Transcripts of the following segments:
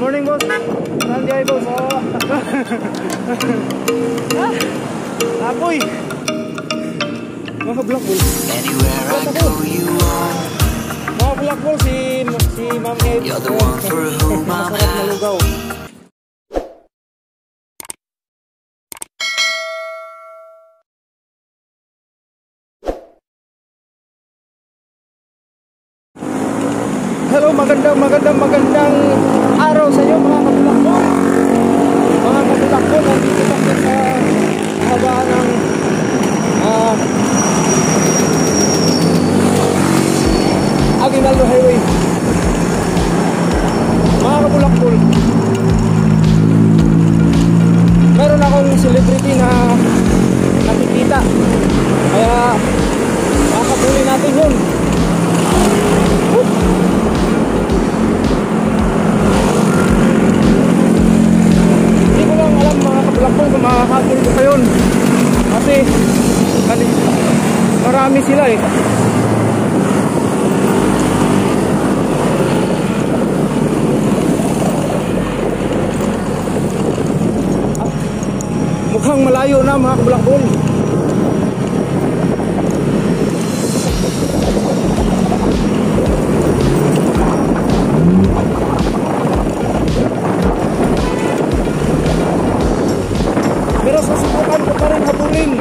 Morning, boss. Saan di ay, boss? Apoy. Mga black bull. Mga black bull si Ma'am Eve. Masarap na lugaw. Hello, magandang araw sa inyo mga kabulakbol. Mga kabulakbol, nandito kami sa habaan ng Aguinaldo Highway. Mga kabulakbol, meron akong celebrity na nakikita, kaya makakabuli natin yun. Hindi ko lang alam mga kabulakbol kung makakabuli ko pa yun, kasi marami sila eh. Mukhang malayo na mga kabulakbol. Pero susubukan ko pa rin habulin.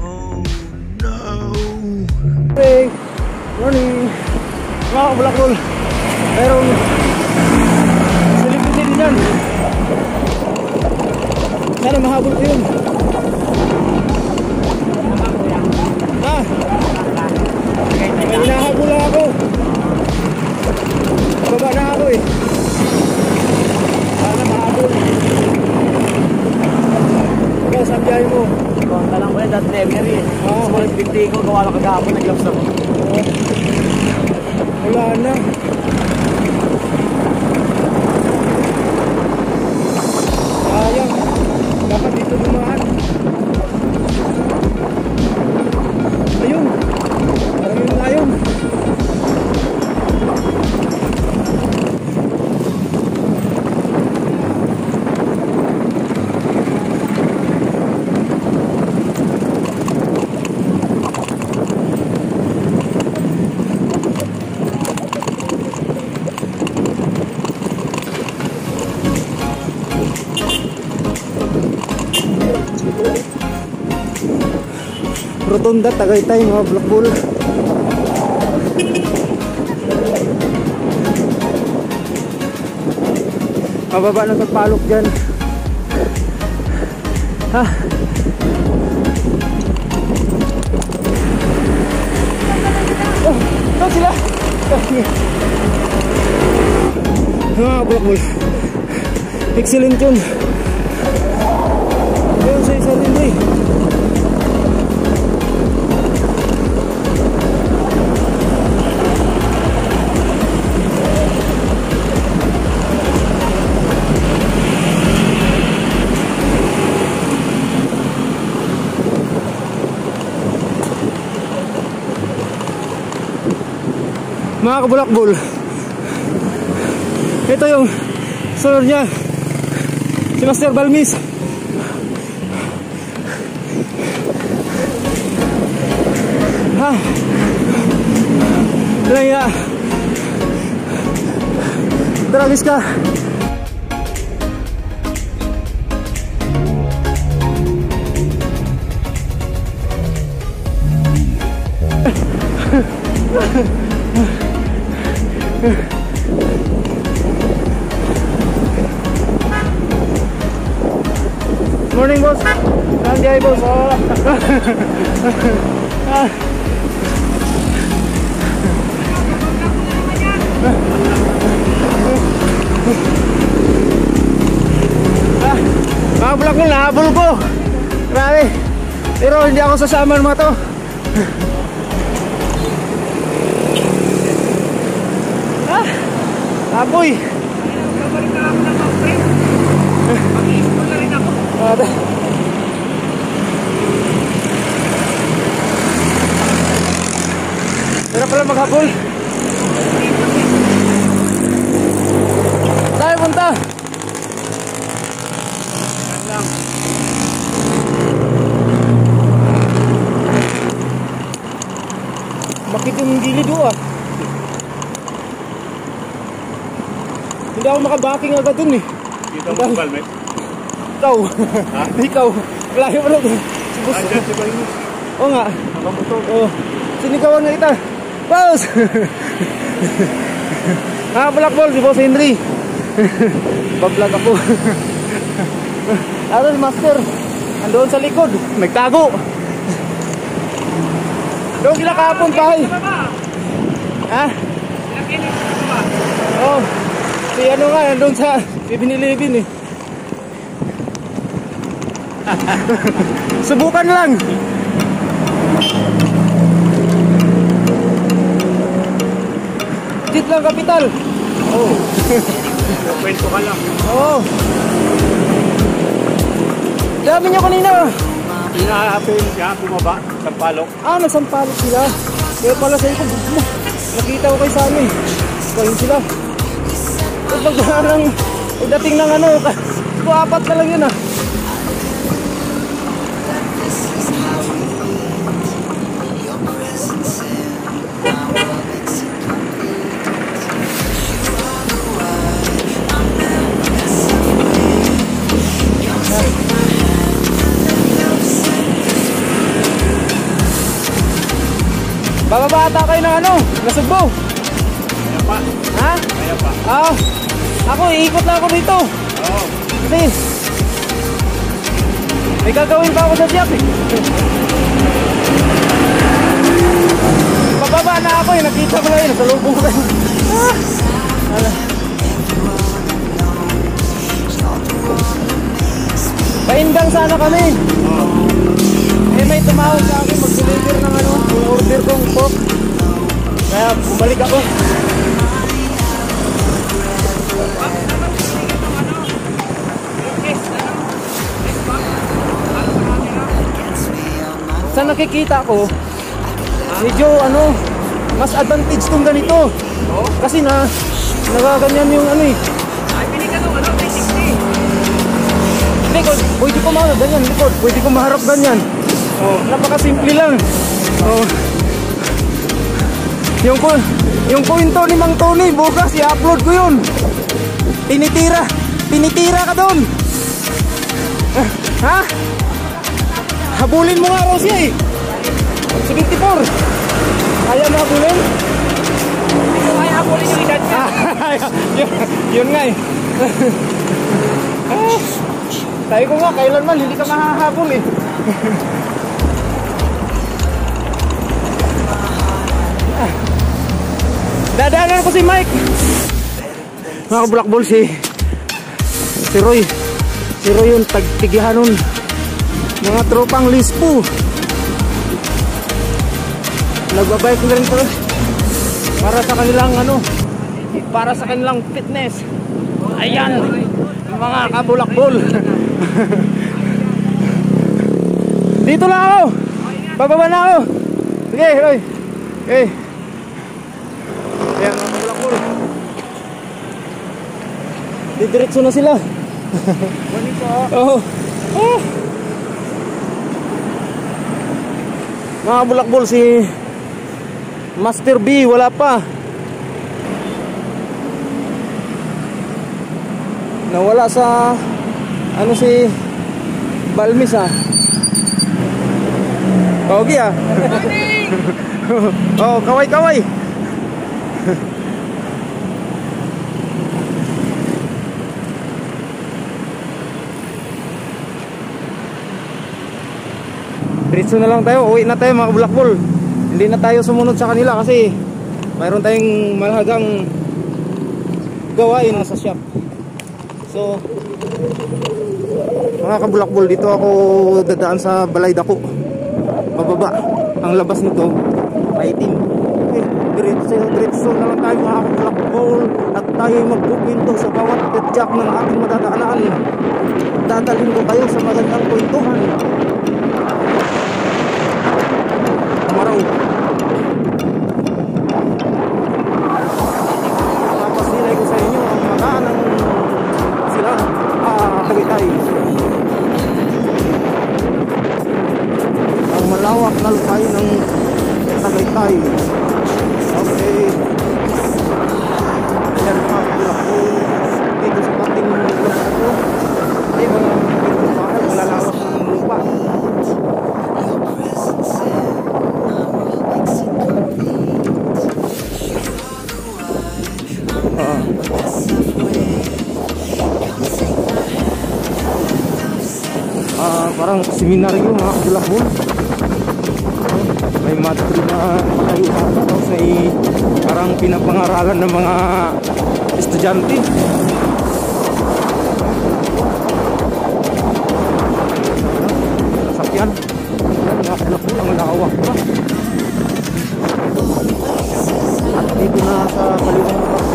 Oh no. Hey, morning. Mga kabulakbol, merong celebrity din yan. Sana mahabol ko yun. Ha? May hinahabol lang ako. Baba na ako eh. Sana mahabol. Ikaw, saan biyahe mo? Konta lang ko yan, dati never eh. Oo. Small 50 ko, gawa lang kagahapon, nag-gloves ako. Wala na. Sayang. Dapat dito dumaan. Ayun. Parang yun na yun. Rotonda, Tagaytay mga bulakbol. Mababa na sa palok dyan. Ha? Oh, ito sila. Mga bulakbol, excellent yun. Yun sa isa din eh. Mga kabulakbol, ito yung sunod niya, si Master Balmis. Ha? Laya, tragis ka. Morning, boss. Saan di ay, boss? Mga bulakbol, nahabol ko. Grabe. Pero hindi ako sasama ng mga to. Apoy. Nagkabalik na ako ng pag-print. Mag-i-school na rin ako. tayo maghabol. Tayo punta. Bakit yung gilid o ah? Hindi ako makabaking agad dun eh. Dito mo si Balmet? Ikaw. Ha? Ikaw. Layo mo lang. Andyan si Balmet. Oo nga. Nakamotor. Oo. Sinigawan nga kita. Pause! Black ball, si Boss Henry. Bablog ako. Aron master. Andoon sa likod. Nagtago. Doon sila kahapon tayo. Ha? Oo. Si ano nga, nandun sa 7-Eleven eh. Subukan lang. Jit lang kapital. Oo. Kwento ka lang. Oo. Dami niyo kanina. Pinahapin siya, bumaba, sampalok. Nagsampalok sila. Kaya pala sa ito, nakita ko kay Sammy. Kain sila. Pagdating ng, pagdating ng ano, apat na lang yun ah. Bababa ata kayo ng ano, nasugbo. Kaya pa. Ha? Kaya pa. Ako, iikot lang ako dito. Oo. Kasi may gagawin pa ako sa siyak eh. Bababa na ako eh, nakita mo lang yun, nasa lubong ko. Paindang sana kami. Eh may tumawag sa akin mag-deliver ng ano, yung order kong pork. Kaya bumalik ako. Sa nakikita ko, medyo ano, mas advantage tong ganito. Kasi nagaganyan yung ano eh. Ay, pili ka nung ano, 360. Likod, pwede ko maharap ganyan, likod, pwede ko maharap ganyan. Napakasimple lang. Yung kwento ni Mang Tony, bukas i-upload ko yun. Tinitira ka doon. Ha? Habulin mo nga raw siya eh. 74. Kaya mo habulin? Hindi ko kaya habulin yung edad niya. Yun nga eh. Sabi ko nga, kailanman hindi ka mahahabol eh. Dadaanan ko si Mike. Mga kabulakbol si Roy. Si Roy yung tagtigihanon. Mga tropang lispo. Nagbabike na rin pala. Para sa kanilang ano, para sa kanilang fitness. Ayan, mga kabulakbol. Dito na ako. Bababa na ako. Sige, Roy. Okay. Ayan, mga kabulakbol. Didiretso na sila. Bonito. Oo. Oh. Mga kabulakbol, si Master B wala pa. Nawala sa ano si Balmis ah. Pogi ah. Oh, kaway. Diretso na lang tayo, uwi na tayo mga kabulakbol. Hindi na tayo sumunod sa kanila kasi mayroon tayong malagang gawain sa shop. So mga kabulakbol, dito ako dadaan sa balay dako. Pababa. Ang labas nito maitim. Okay, diretso na lang tayo mga kabulakbol. At tayo magpupunto sa bawat petjak ng ating madadaanan. Dadalhin ko kayo sa magandang kwentuhan. Maraw. malawak na lupain ng Tagaytay. Okay. Ayan mga kabulakbol, dito sa pating lugar na ito ay mga magiging bahay, malalawak ng lupa. Parang seminaryo mga kabulakbol. May matri na tayo tapos may parang pinapangaralan ng mga estudyante. Sakyan mga kabulakbol, ang lawak pa. At dito na sa kaliwang parko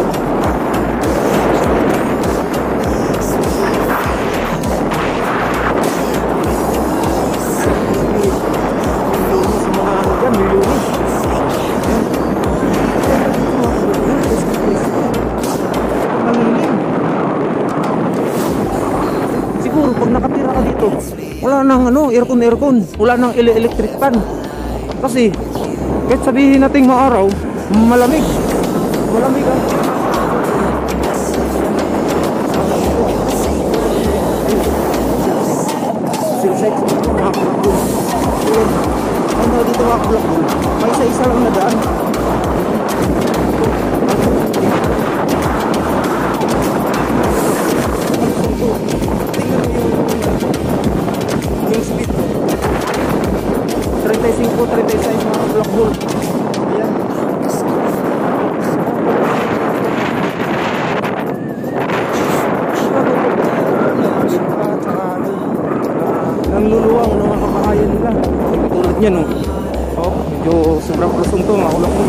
wala nang aircon, wala nang electric fan. Kasi kahit sabihin nating maaraw, malamig ang silsex mga kabulakbol. Ano dito mga kabulakbol, may isa lang na daan. Yung speed 35-36 mga kabulakbol. Ayan. Nanluluwang ng mga kabahayan nila. Tulad niyan medyo sobrang plusong to mga kabulakbol.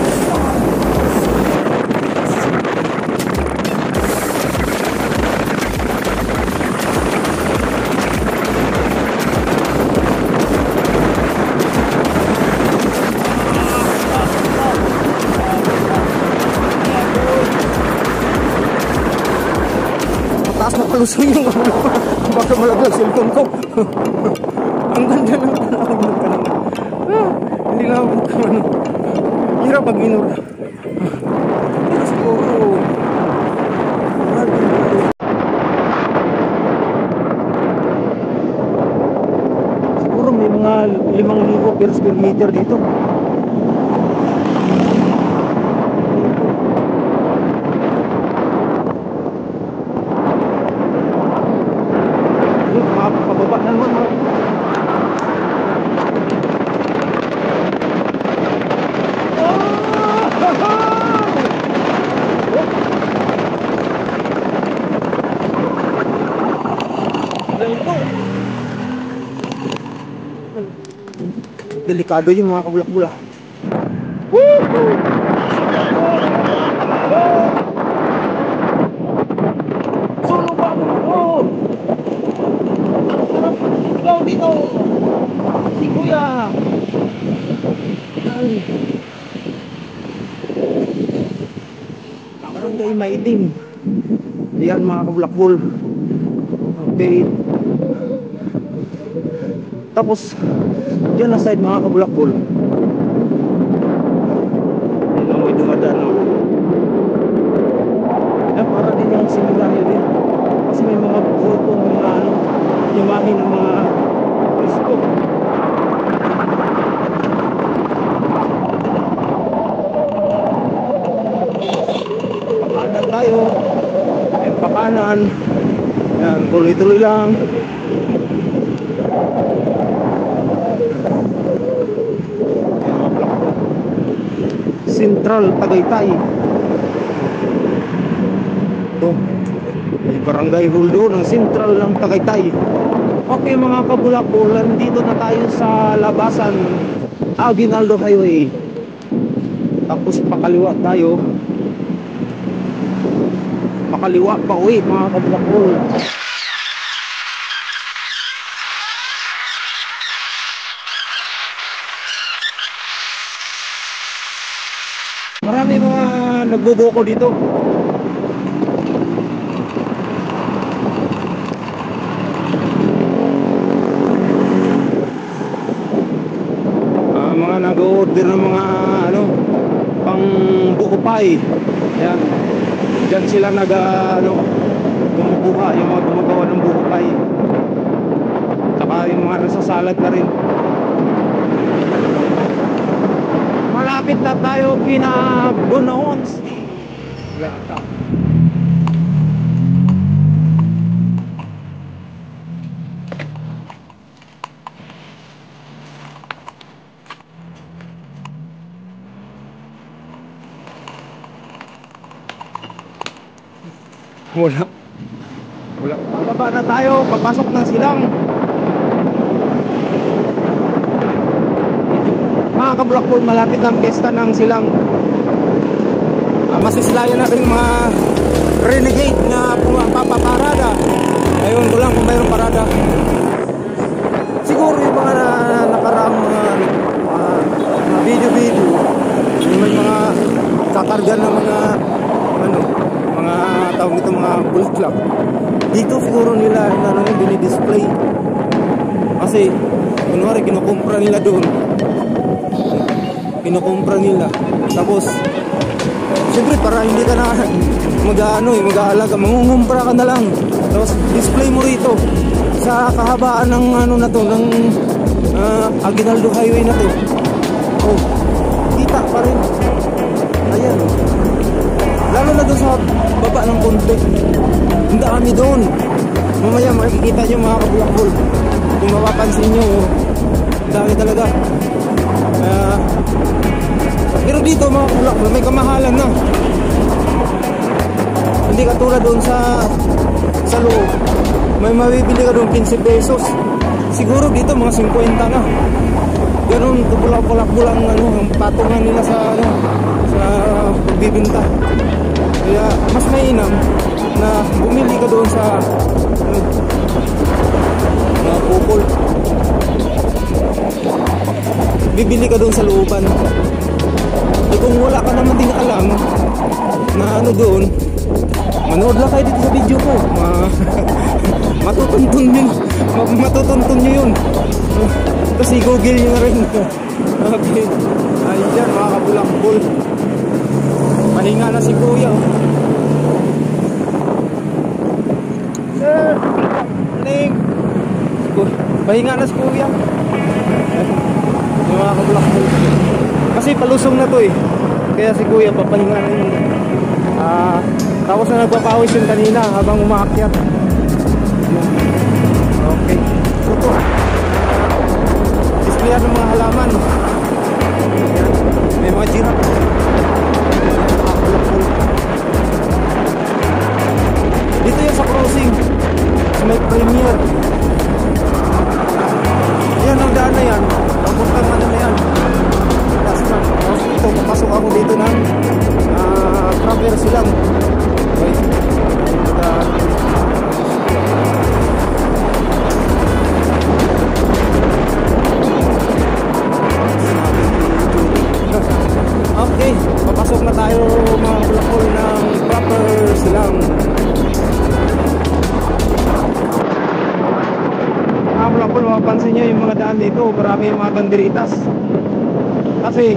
Palusong yung baka malaglag cellphone ko. Ang ganda ng tanawin ng kanina. Hindi na ako hirap pag minura. Pero siguro may mga 5,000 per square meter dito. Pababa na naman mga delikado yung mga kabulak-bulak. Solo pa mo! Ikaw dito! Si Kuya! Barangay Maitim. Ayan mga kabulakbol. Okay. Tapos dyan na side mga kabulakbol. Ayan may dumadaan. Ayan para din yung seminaryo din. Kasi may mga photo ng mga imahe ng mga presko. Pakanan tayo. Ayan pakanan. Ayan tuloy-tuloy lang. Central Tagaytay. Ito may barangay hall doon ng Central ng Tagaytay. Okay mga kabulakbol, nandito na tayo sa labasan Aguinaldo Highway. Tapos pakaliwa tayo. Pakaliwa pa uwi mga kabulakbol. Marami mga nagbubuko dito. nag-order ng mga ano, pang buko pie. Yan. Diyan sila kumukuha, yung mga gumagawa ng buko pie. Saka yung mga nasasalad na rin. Malapit na tayo kina Bunaons. Wala. Pababa na tayo, papasok ng silang. Mga ka-Blackpool, malapit ang piyesta ng silang. Masisilayan natin mga renegade na papaparada. Ayun ko lang kung mayroong parada. Siguro yung mga nakaraang mga video-video, yung may mga kakarga ng mga mga tawag nito, mga bulaklak. Dito siguro nila dinidisplay. Kasi kunwari kinukumpra nila doon. Kinukumpra nila. Tapos siyempre para hindi ka na mag-aalaga, mangungumpra ka na lang. Tapos display mo rito sa kahabaan ng ng Aguinaldo Highway na to. Oh, kita pa rin. Ayan. Lalo na doon sa baba ng konti. Ang dami doon. Mamaya makikita nyo mga ka-Blackpool. Kung mapapansin nyo, ang dami talaga. Pero dito mga ka-Blackpool, may kamahalan na. Hindi katulad doon sa loob. May mabibili ka doon 15 pesos. Siguro dito mga 50 na. Ganun kabulak-bulak-bulang ang patungan nila sa pagbibinta. Kaya mas mainam na bumili ka doon sa pupol. Bibili ka doon sa looban. E kung wala ka naman din alam na doon, manood lang kayo dito sa video ko. Matutuntun nyo yun. Kasi google nyo na rin. Okay. Ayun dyan mga kabulakbol. Pahinga na si kuya. Sir, morning. Pahinga na si kuya. Yung mga kabulakbol. Kasi palusong na to eh. Kaya si kuya papahinga na yun. Tapos na nagpapawis yung kanina habang umaakyat. Okay. Ito. Displayan ng mga halaman. May mga giraffe. Dito yan sa crossing. Sa may premier. Yan ang daan na yan. Papuntang na yan. Tapos ito, papasok ako dito ng trapper silang. Okay. Okay, papasok na tayo mga Blackpool ng proper silang. Mga Blackpool, mapapansin nyo yung mga daan dito, marami yung mga banderitas. Kasi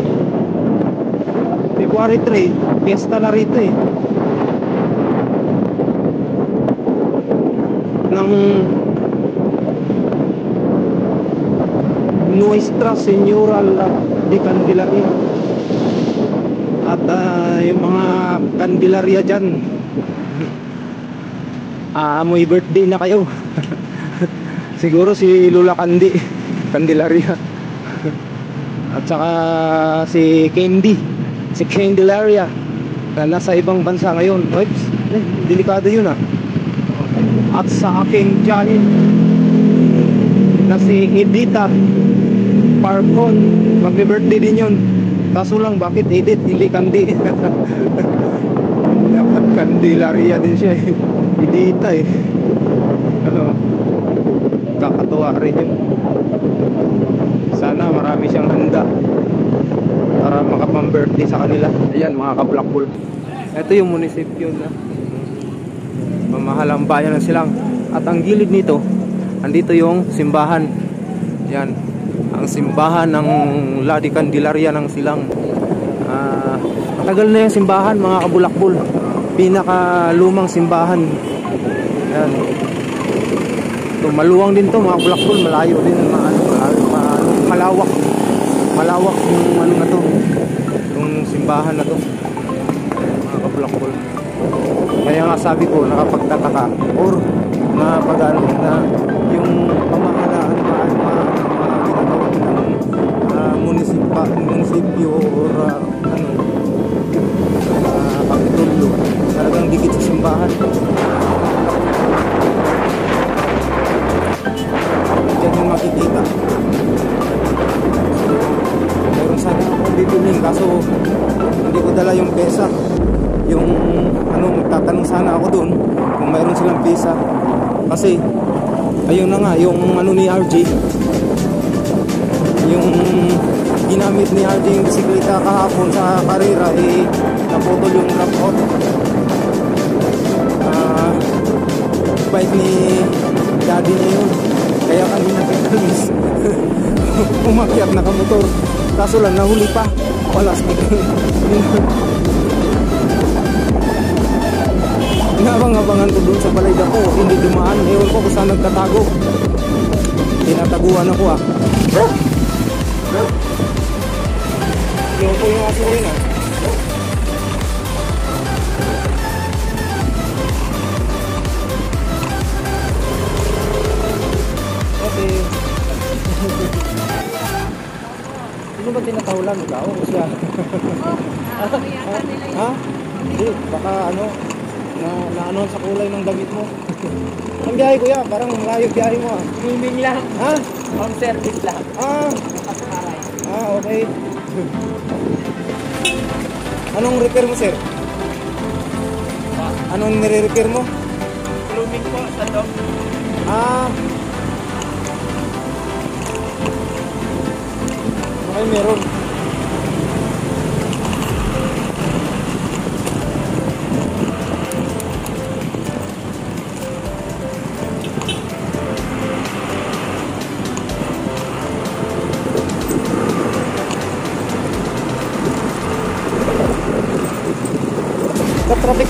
February 3, fiesta na rito eh. Ng Nuestra Señora de Candelaria. At yung mga Candelaria dyan, may birthday na kayo. Siguro si Lula Candelaria. At saka si Candelaria na nasa ibang bansa ngayon. Oops, delikado yun ah. At sa aking tiyahin na si Edita Parcon, mag-birthday din yun. Kaso lang, bakit Edith, hindi Kandi? Dapat Candelaria din siya eh. Edita eh. Kakatuwa rin yun. Sana marami siyang handa para makapang-birthday sa kanila. Ayan mga ka-Blackpool. Ito yung munisipyo na mamahalang bayan ng silang. At ang gilid nito, andito yung simbahan. Yan. ang simbahan ng Ladi Candelaria ng Silang. Matagal na yung simbahan, mga kabulakbol. Pinakalumang simbahan. Yan. So, maluwang din to, mga kabulakbol. Malayo din, malawak. Malawak yung ano na to, yung simbahan na to, mga kabulakbol. Kaya nga sabi ko, nakapagtataka or napag-ano na yung pamahalaan ginagawa ng munisipyo or Kapitolyo, talagang dikit sa simbahan. Diyan yung makikita. Meron sana akong bibiling, kaso hindi ko dala yung pesa. Yung magtatanong sana ako dun kung mayroon silang pesa. Kasi ayun na nga, yung ni RJ, yung ginamit ni RJ yung bisikleta kahapon sa karera, naputol yung wrap out. Bike ni daddy niya yun, kaya kanina pinalis. Umakyat nakamotor, kaso lang nahuli pa, wala sa inabang-abangan ko dun sa balay ko, hindi dumaan. Ewan ko kung saan nagtatago. Tinataguan ako Ewan ko yung aso rin Okay. Sino ba tinatahulan? Ikaw o siya? Ha? Hindi, baka na sa kulay ng damit mo. Ang biyahe ko yan, parang malayo biyahe mo Swimming lang. Ha? Home service lang. Okay. Anong repair mo, sir? Anong nire-repair mo? Blooming po sa dog. Okay, meron.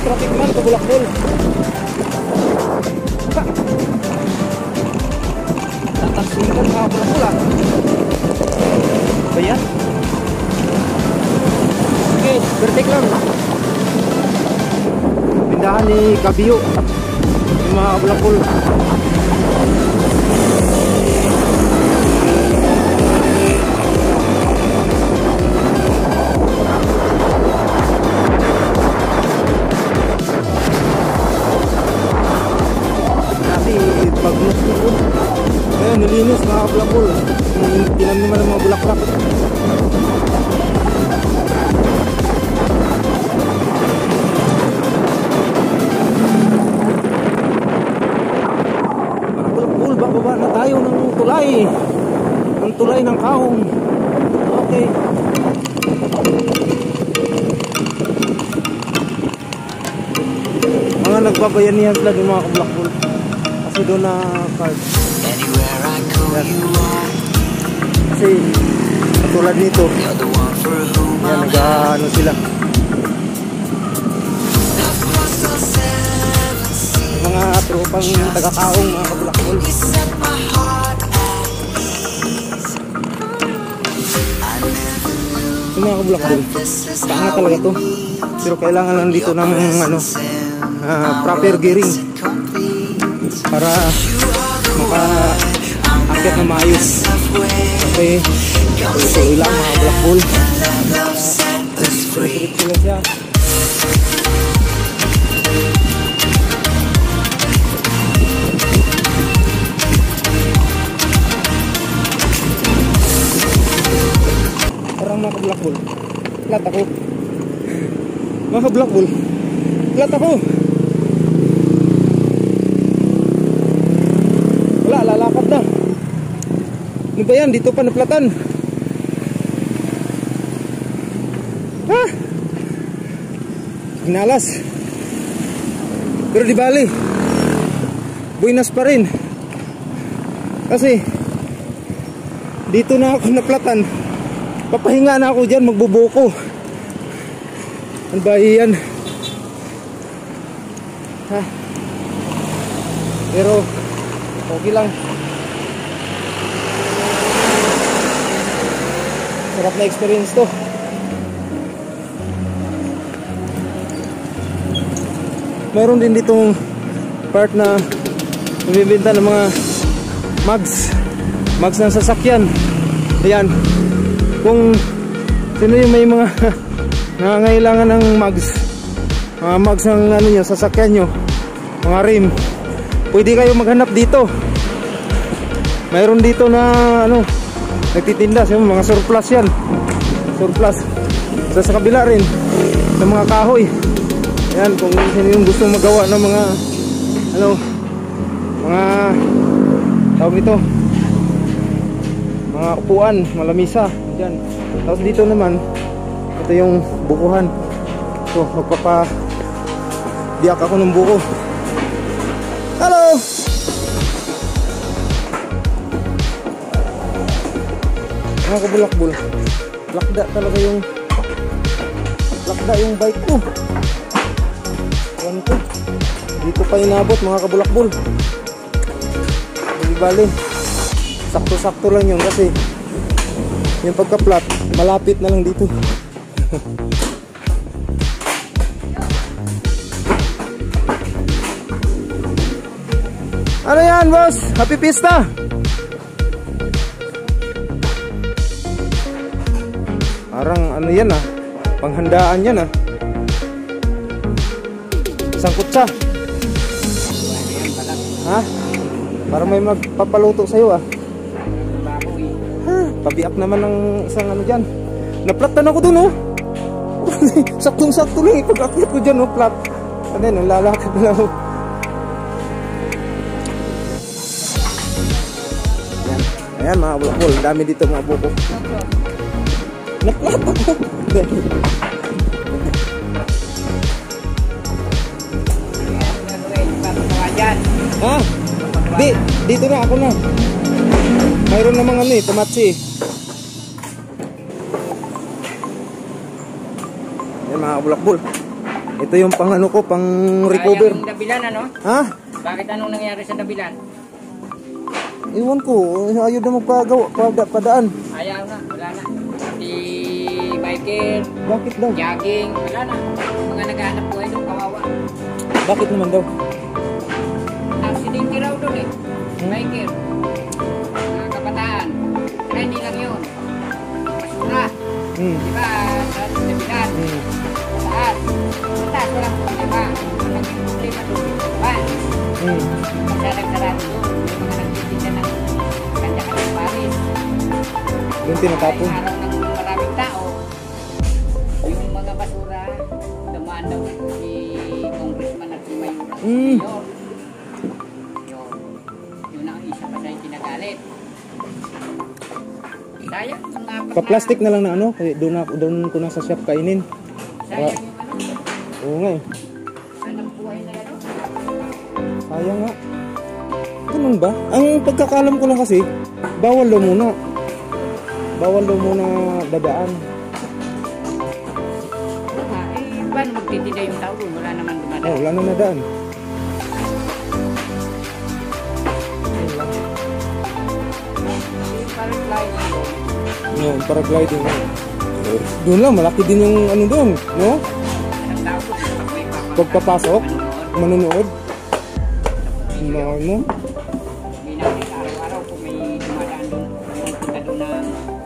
Traffic man, kabulakbol. Tataksingan mga kabulakbol Bayan. Okay, bertik lang. Pindahan ni Kabiyo yung mga kabulakbol. Ayan, nilinis mga kabulakbol. Tinaniman ng mga bulaklak. Mga kabulakbol, bababa na tayo ng tulay. Ng tulay ng Kaong. Okay. Mga nagbabayanihan sila ng mga kabulakbol. Kasi doon na card. Yan. Kasi katulad nito, yan, nag-ano sila. Mga tropang taga-Kaong, mga kabulakbol. Yung mga kabulakbol, tanga talaga to. Pero kailangan lang dito ng proper gearing para maka-akit na maayos. Okay, tuloy lang mga kabulakbol. Tuloy sila siya. Parang mga kabulakbol, flat ako. Mga kabulakbol, flat ako. Wala, lalakad na. Ano ba yan? Dito pa naplatan. Ha? Hinalas. Pero di bali, buinas pa rin. Kasi Dito na ako naplatan. Papahinga na ako dyan, magbubuko. Ang bahiyan. Ha? Pero okay lang. Sarap na experience to. Mayroon din ditong part na bibenta ng mga mags ng sasakyan. Ayan, kung sino yung may mga nangangailangan ng mags ng ano nyo, sasakyan nyo, mga rim, pwede kayo maghanap dito. Mayroon dito na ano, nagtitinda sa mga surplus yan. Surplus. Sa kabila rin, sa mga kahoy. Ayan, kung sino yung gusto magawa ng mga ano, mga tawag nito, mga upuan, malamisa dyan. Tapos dito naman, ito yung bukuhan. So magpapadiak ako ng buko. Hello! Mga kabulakbul, lakda talaga yung bike ko. Yan ko. Dito pa inabot mga kabulakbul. Hindi bali, sakto-sakto lang yun kasi yung pagka-flat malapit na lang dito. Ano yan, boss? Happy Pista! Parang ano yan ah, panghandaan yan ah. Isang kutsa. Ha? Para may magpapaluto sa'yo ah. Ha? Pabiak naman ng isang ano dyan. Naplatan ako dun oh. Saktong-sakto lang eh. Pag-akyat ko dyan oh, plat. Ano yan, lalakad na lang oh. Ayan mga bulakbol, dami dito mga buko. Naplat ako. Ha? Dito na ako na. Mayroon namang ano eh, tamatsi. Ayan mga bulakbol. Ito yung pang ano ko, pang recover. Yung dabilan ano? Ha? Bakit anong nangyari sa dabilan? Iwan ko, ayaw na magpagawa, padaan. Ayaw na, wala na. Di biker, Bakit daw? jogging, wala na. Mga naghahanap buhay doon, kawawa. Bakit naman daw? Aksidente raw doon eh. Biker. Mga kabataan. Kaya hindi lang yun. Basura. Diba? Sa dabilan. Saan? Sa taas walang problema. Ang problema doon. Diba? Magsalag-sarado doon. Yung mga nagtitinda ng kanya-kanyang Paris. Yung tinatapon. Ay araw ng maraming tao. Yung mga basura, dumaan daw si Congressman at si Mayor. Yun ang isa pa sa'yo kinagalit. Sayang. Pa-plastic na lang na ano, doon ko na sa shop kainin. Sayang yung ano. Oo nga eh. Anong buhay na yan? Sayang nga. Ganun ba? Ang pagkakalam ko lang kasi, bawal daw muna. Bawal daw muna dadaan. Paano magtitinda yung tao doon? Wala naman dumadaan. Oh, wala na nadaan. No, paragliding. Doon lang, malaki din yung ano doon, no? Ang tao doon, Pagpapasok, manonood. Ano? Hindi natin araw-araw kung may dumadaan doon, punta doon na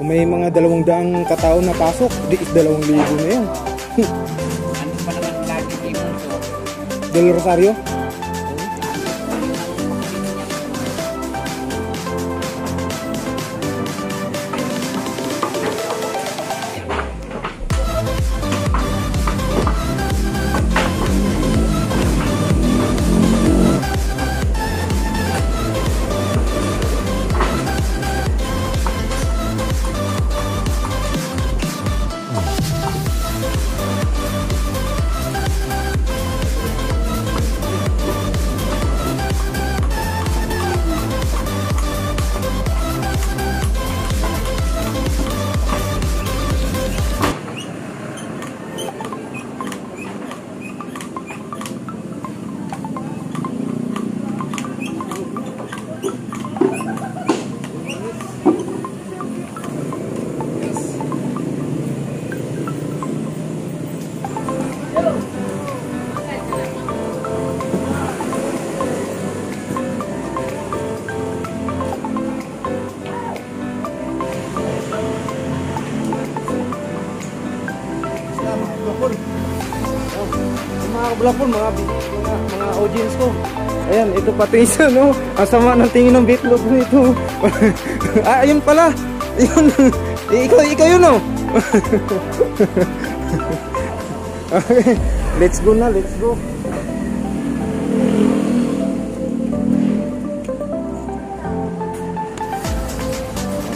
Kung may mga 200 katao na pasok, di 2,000 na yan. ano pa naman lagi dito. Del Rosario? kablakol. Oh, mga kablakol, mga audience ko. Ayan, ito pati isa, no? Ang sama ng tingin ng bitlog nito. Ah, ayun pala. Ayun. Ikaw yun, no? Okay, let's go na, let's go.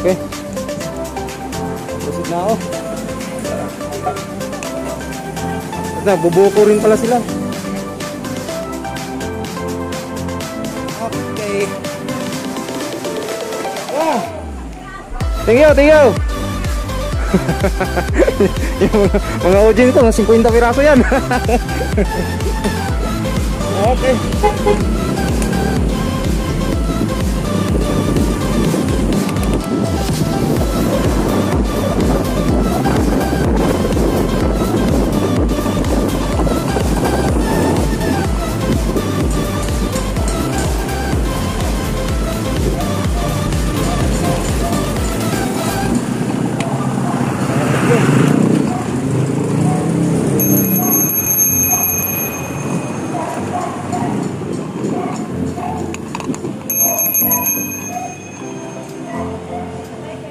Okay. Proceed na ako. Ito, bubuko rin pala sila. Okay. Oh. Thank you. Yung mga audience ko, 50 piraso yan. Okay.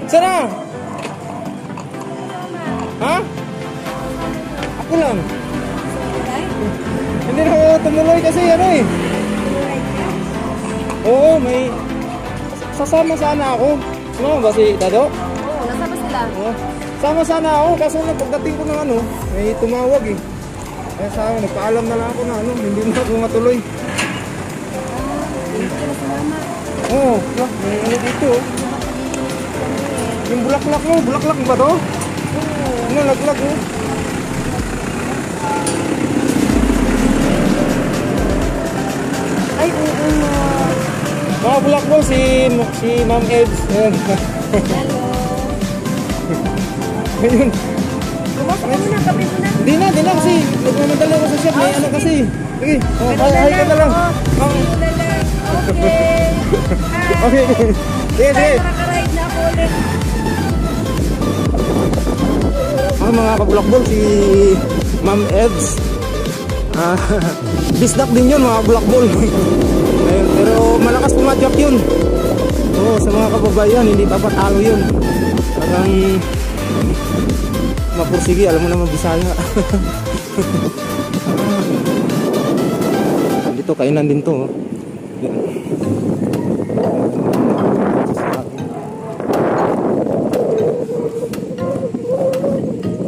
Sana? Ha? Ako lang. Hindi na ako tumuloy kasi ano eh. Oo, may sasama sana ako. Sumama ba si Dado? Oo, nasama sila. Oo. Sama sana ako kaso pagdating ko ng ano, may tumawag eh. Kaya sa akin, nagpaalam na lang ako na ano, hindi na ako matuloy. Hindi ka na sumama. Oo, may ano dito. Yung bulaklak mo, bulaklak mo ba to? Oo. Ano, laglag mo? Ay, oo nga. Mga bulak mo, si Ma'am Eds. Ayan. Hello. Ayun. Lumas ka muna, kape mo na. Hindi na kasi. Nagmamadala ko sa shop. May ano kasi. Sige, oh, hi ka na lang. Oh. Okay. Okay. Sige. Nakaka-ride na ako ulit. Mga kabulakbol, si Ma'am Eds. Bisdak din yun, mga bulakbol. Ayun, pero malakas pumadyak yun. Oo, sa mga kababayan, hindi papatalo yun. Parang mapursige, alam mo naman Bisaya. Dito, kainan din to.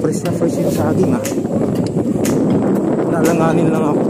Fresh yung saging ah. Nalanganin lang ako.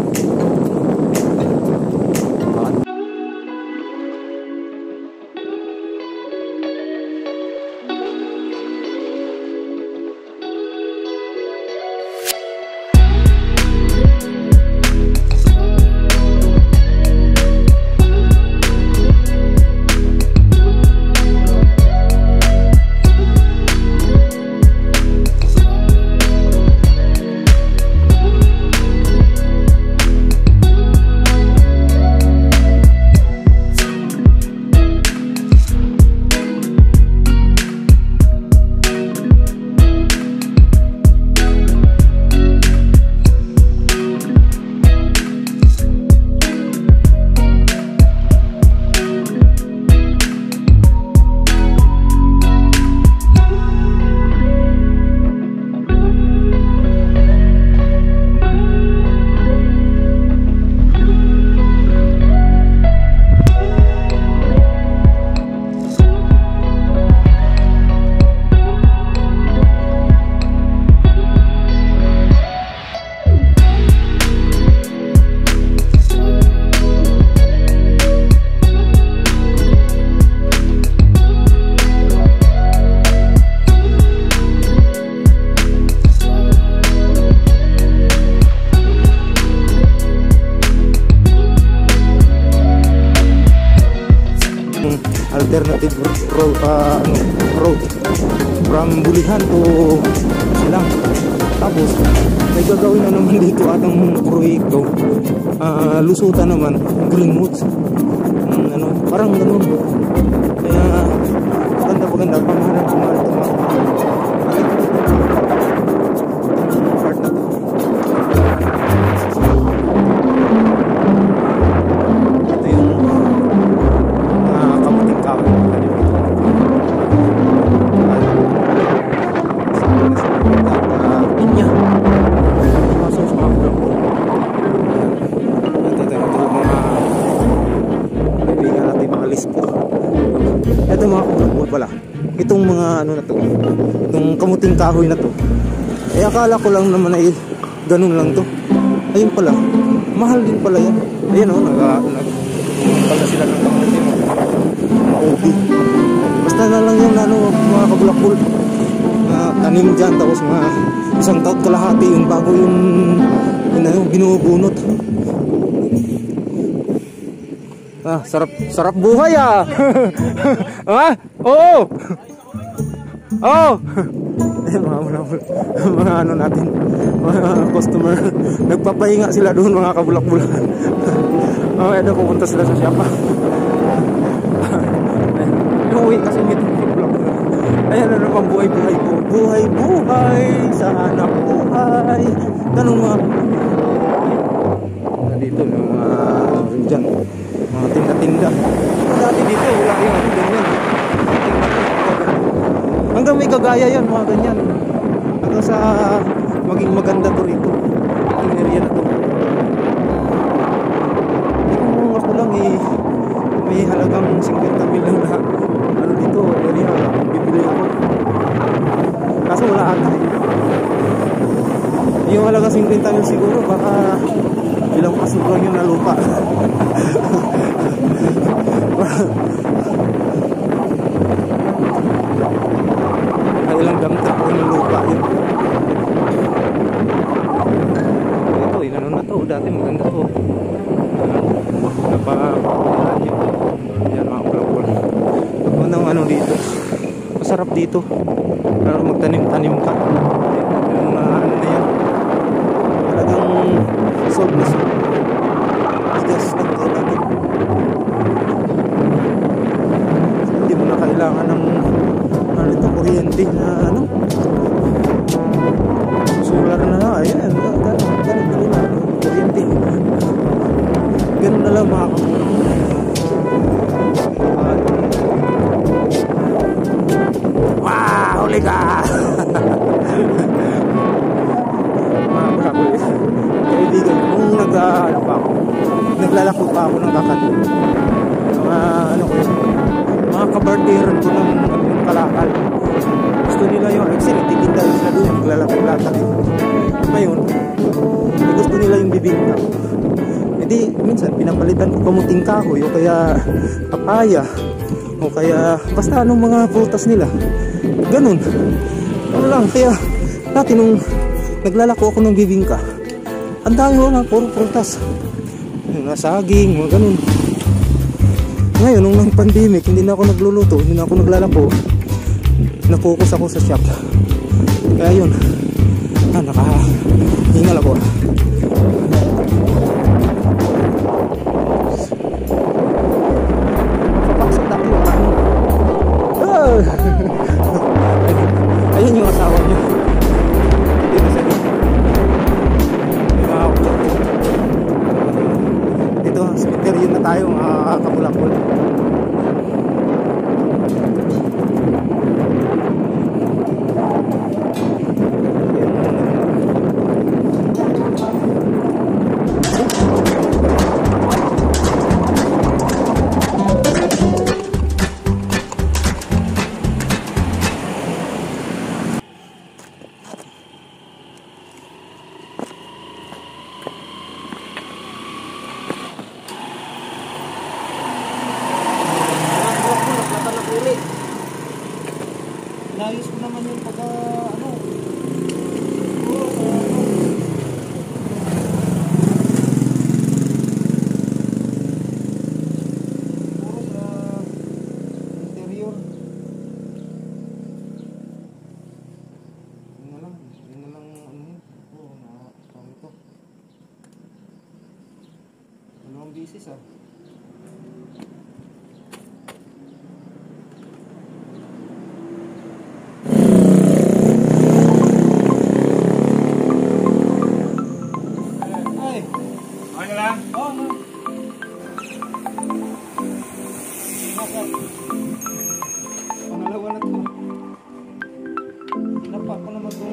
Alternative road from Bulihan to Silang. Tapos may gagawin na naman dito atang proyekto, lusutan naman Greenwoods, parang ganun. Kaya maganda pamahalan part na to. Itong kamuting kahoy na to. Eh akala ko lang naman ay ganun lang to. Ayun pala, mahal din pala yan. Ayan o, nagpala sila ng kamuting. Okay. Basta na lang yung ano, mga kabulakbol na tanim dyan, tapos mga isang taon kalahati yung bago yung binubunot. Ah, sarap buhay ah. Ah, oo. Oh. Mga ano natin, mga customer, nagpapahinga sila doon, mga kabulak-bulak. Edo, pupunta sila sa shop. Inuwi kasi nito bulak-bulak. Ayan na naman, buhay-buhay po. Buhay-buhay sa hanap buhay. Ganun mga dito, mga dyan, mga tinda-tinda. Dati dito, wala yung ganyan. Hanggang may kagaya yan, mga ganyan. Hanggang sa maging maganda to rito. Ang area na to. Kung ako lang may halagang 50 mil lang na ano dito, area, bibili ako. Kaso wala ata. Yung halagang 50 mil siguro, baka ilang pasok lang yun na lupa. Ilang damtrak ko ng lupa yun. Ito, inano na to. Dati maganda to. Napapakulaan yun. Yan mga kulakul. Unang ano dito. Masarap dito. Pero magtanim-tanim ka. Yung mga ano na yan. Talagang sold na sold. Bigas lang kailangan. Hindi mo na kailangan ng ito kuryente na ano, solar na, ayan, ganun na kuryente, ganun na lang mga kamulang. Wow, huli ka. Mga bravo, kaibigan, nung ano pa ako, naglalako pa ako ng kakat, mga ano ko, mga kabarteran ko ng kalakal. Gusto nila yung actually titinda sila doon, naglalakad-lakad. Ngayon, gusto nila yung bibingka. Hindi, minsan pinapalitan ko kamuting kahoy o kaya papaya o kaya basta anong mga prutas nila. Ganun. Ano lang, kaya dati nung naglalako ako ng bibingka, ang dami ko nga, puro prutas. Mga saging, mga ganun. Ngayon, nung pandemic, hindi na ako nagluluto, hindi na ako naglalako. Na-focus ako sa shop. Kaya yun, nakahingal ako. Kapaksa tayo. Ayun yung asawa niya. Hindi na sabi. Dito, cemetery na tayo, mga kabulakbol. Nayos ko naman yung pagka ano. Puro sa interior. Yun na lang ano yun. Oo, nakakami ko. Ano ang bisis ah. Pangalawa na to. Napak ko naman ito.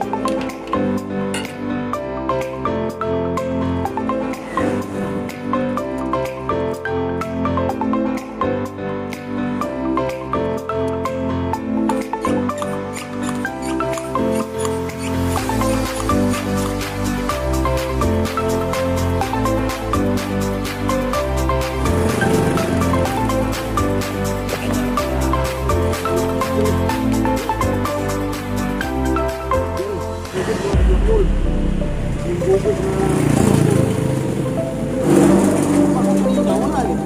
bulak-bul. Yung bubog na... Makapalina, wala eh.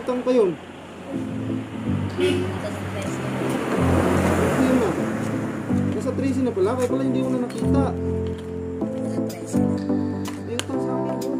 Utang pa yun. Nasa 13 na pala, kaya pala hindi ko na nakita. May utang sa akin yun.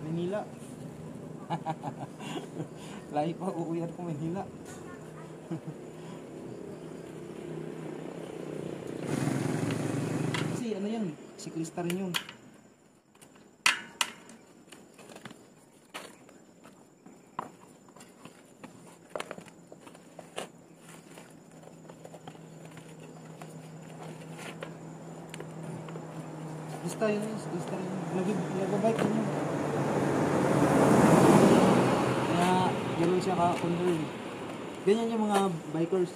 'Manila. Lahi pa uuwian ko Manila. Kasi ano yan, siklista rin yun. Siklista yun, siklista rin yun. Nagbabike yun yun. Kaya gano'n siya ka-control. Ganyan yung mga bikers.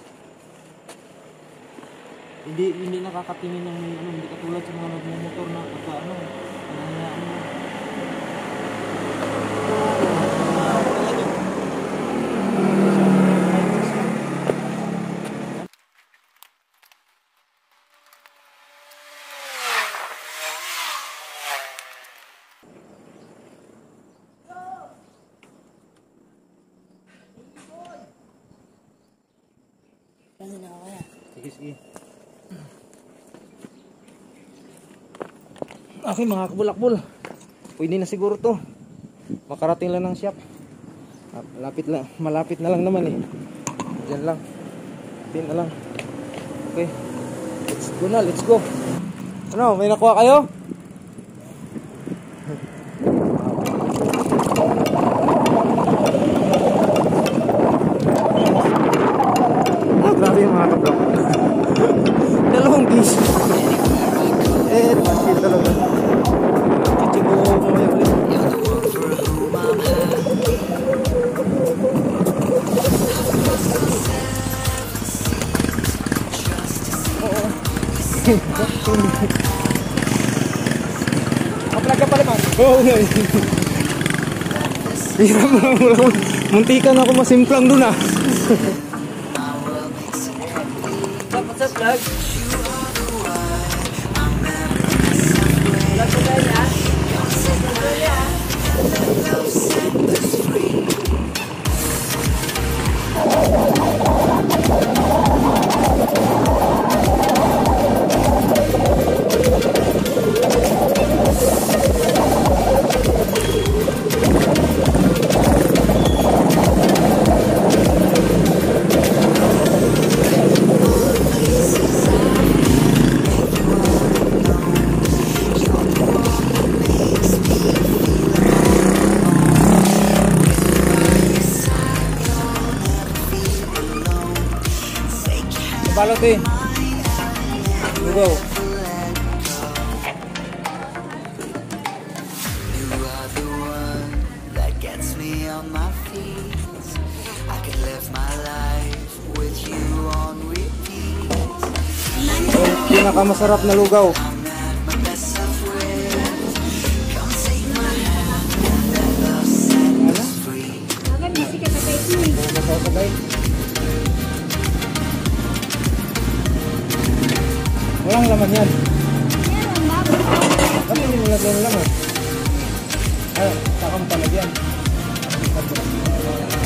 Hindi nakakatingin ng ano, hindi katulad sa mga nagmumotor na pagka ano, nangyayaan mo. Sige. Okay mga kabulakbol, pwede na siguro to. Makarating lang ng shop. Malapit na lang naman eh. Diyan lang. Diyan na lang. Okay. Let's go. Ano, may nakuha kayo? Grabe yung mga kablok. Dalawang piso. Bakit talaga? Chichigo mamaya ulit. Oo. Kaplag ka pala man? Oo nga. Muntikan ako masimplang dun ah. What's up, vlog? Balot eh. Lugaw. Pinakamasarap na lugaw. Bakit busy ka sa Facebook? Masasabay. Walang laman yan. Meron, bago. Kasi hindi mo lagyan ng laman. Ay, sakang palagyan.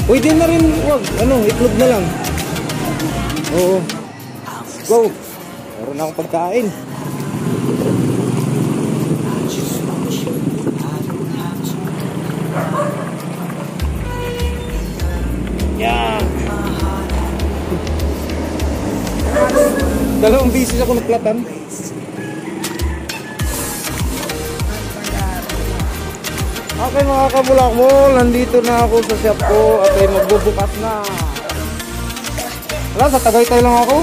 Pwede na rin, wag, itlog na lang. Oo. Go. Meron akong pagkain. Yeah. Dalawang bisis ako nagplatan. Okay mga kabulak mo, nandito na ako sa shop ko at ay magbubukas na. Wala, sa Tagaytay lang ako.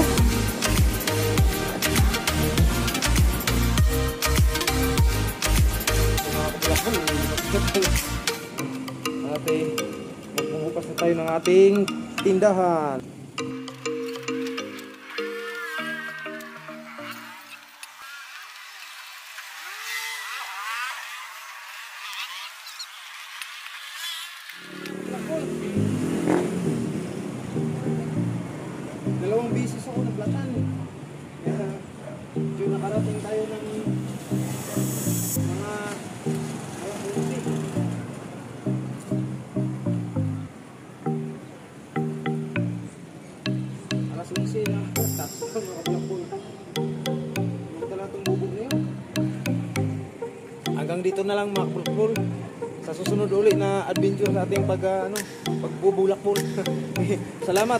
Ate, magbubukas na tayo ng ating tindahan. Dalawang bisis ako naglatan. Kaya medyo nakarating tayo ng mga alas 11 na tapos mga kablakbol. Magdala itong bubog na yun. Hanggang dito na lang mga kablakbol. Sa susunod ulit na adventure sa ating pagbubulakbol. Salamat.